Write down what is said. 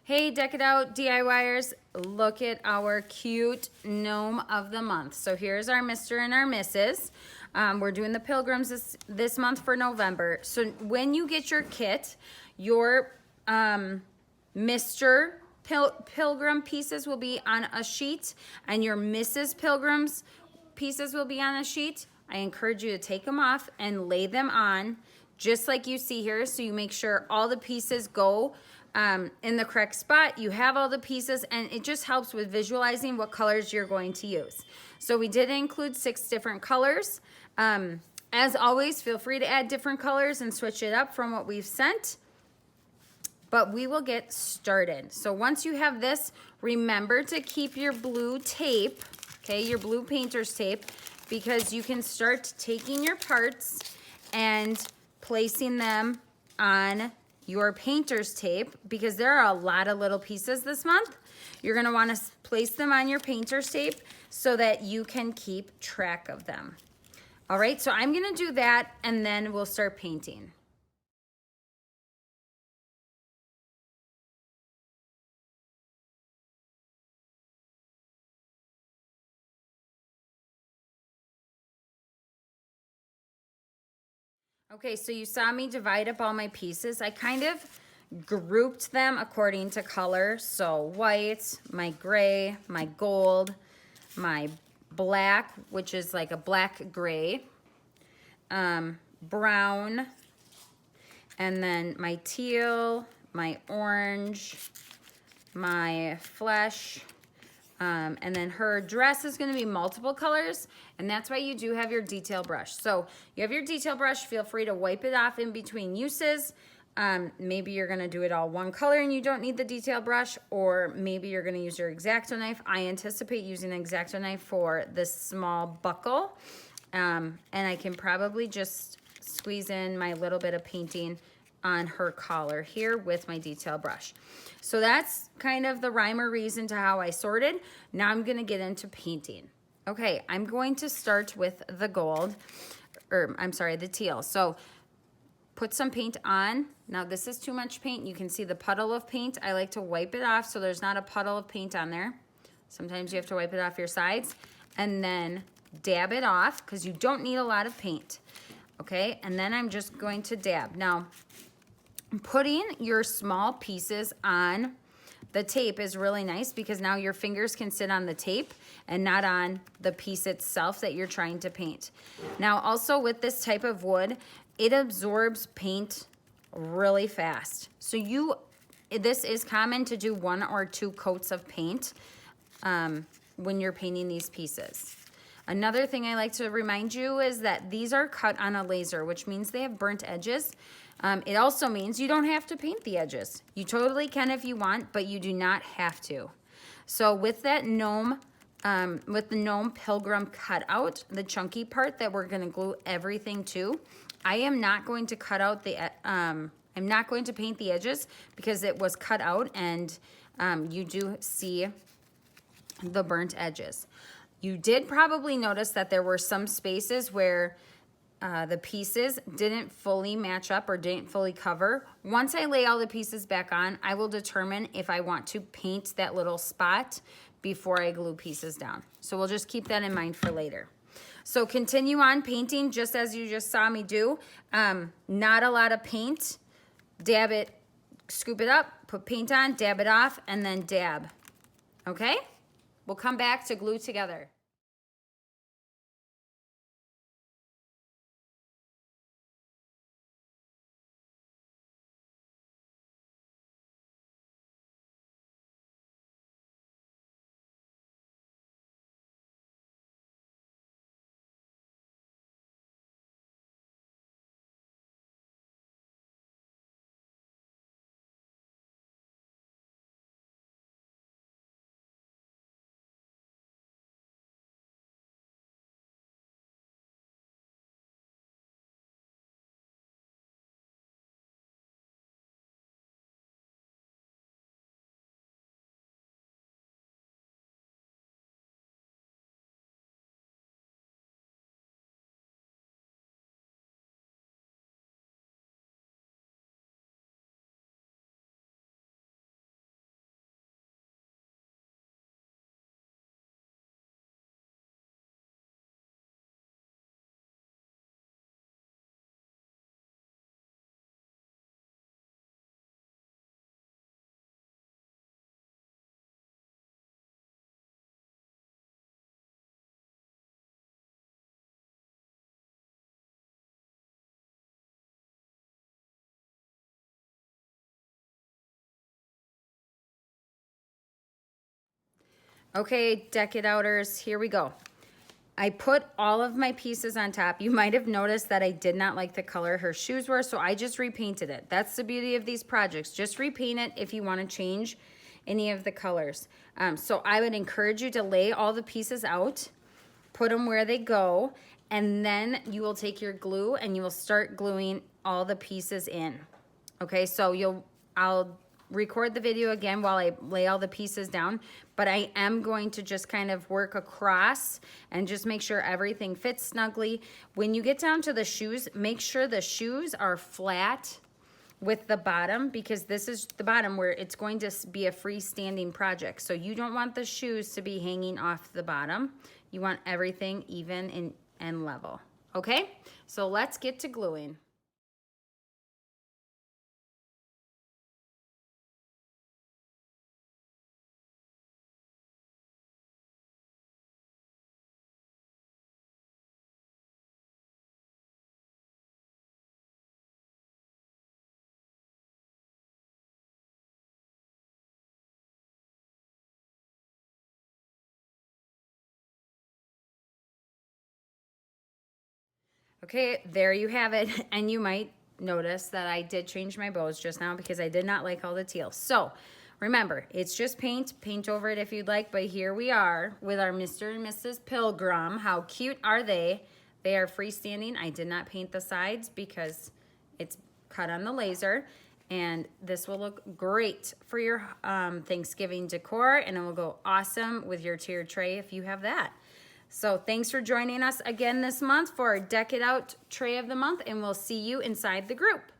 Hey, Deck It Out DIYers, look at our cute gnome of the month. So here's our Mr. and our Mrs. We're doing the pilgrims this month for November. So when you get your kit, your Mr. Pilgrim pieces will be on a sheet and your Mrs. Pilgrim's pieces will be on a sheet. I encourage you to take them off and lay them on just like you see here, so you make sure all the pieces go in the correct spot. You have all the pieces, and it just helps with visualizing what colors you're going to use. So we did include 6 different colors. As always, feel free to add different colors and switch it up from what we've sent. But we will get started. So once you have this, remember to keep your blue tape, okay, your blue painter's tape, because you can start taking your parts and placing them on your painter's tape, because there are a lot of little pieces this month. You're gonna wanna place them on your painter's tape so that you can keep track of them. All right, so I'm gonna do that and then we'll start painting. Okay, so you saw me divide up all my pieces. I kind of grouped them according to color. So white, my gray, my gold, my black, which is like a black gray, brown, and then my teal, my orange, my flesh, and then her dress is going to be multiple colors, and that's why you do have your detail brush. So you have your detail brush, feel free to wipe it off in between uses. Maybe you're going to do it all one color and you don't need the detail brush, or maybe you're going to use your X-Acto knife. I anticipate using an X-Acto knife for this small buckle, and I can probably just squeeze in my little bit of painting on her collar here with my detail brush. So that's kind of the rhyme or reason to how I sorted. Now I'm gonna get into painting. Okay, I'm going to start with the gold, or I'm sorry, the teal. So put some paint on. Now this is too much paint. You can see the puddle of paint. I like to wipe it off so there's not a puddle of paint on there. Sometimes you have to wipe it off your sides, and then dab it off because you don't need a lot of paint. Okay, and then I'm just going to dab. Now, putting your small pieces on the tape is really nice because now your fingers can sit on the tape and not on the piece itself that you're trying to paint. Now also with this type of wood, it absorbs paint really fast. So this is common to do 1 or 2 coats of paint when you're painting these pieces. Another thing I like to remind you is that these are cut on a laser, which means they have burnt edges. It also means you don't have to paint the edges. You totally can if you want, but you do not have to. So with that gnome, with the gnome pilgrim cut out, the chunky part that we're gonna glue everything to, I am not going to cut out the, I'm not going to paint the edges because it was cut out, and you do see the burnt edges. You did probably notice that there were some spaces where the pieces didn't fully match up or didn't fully cover. Once I lay all the pieces back on, I will determine if I want to paint that little spot before I glue pieces down. So we'll just keep that in mind for later. So continue on painting just as you just saw me do. Not a lot of paint. Dab it, scoop it up, put paint on, dab it off, and then dab. Okay? We'll come back to glue together. Okay, Deck It Outers, here we go. I put all of my pieces on top. You might have noticed that I did not like the color her shoes were, so I just repainted it. That's the beauty of these projects. Just repaint it if you want to change any of the colors. So I would encourage you to lay all the pieces out, put them where they go, and then you will take your glue and you will start gluing all the pieces in. Okay, so I'll record the video again while I lay all the pieces down, but I am going to just kind of work across and just make sure everything fits snugly. When you get down to the shoes, make sure the shoes are flat with the bottom, because this is the bottom where it's going to be a freestanding project. So you don't want the shoes to be hanging off the bottom. You want everything even and level. Okay, so let's get to gluing. Okay, there you have it. And you might notice that I did change my bows just now because I did not like all the teal. So remember, it's just paint over it if you'd like, but here we are with our Mr. and Mrs. Pilgrim. How cute are they? They are freestanding. I did not paint the sides because it's cut on the laser, and this will look great for your Thanksgiving decor, and it will go awesome with your tiered tray if you have that. So thanks for joining us again this month for our Deck It Out Tray of the Month, and we'll see you inside the group.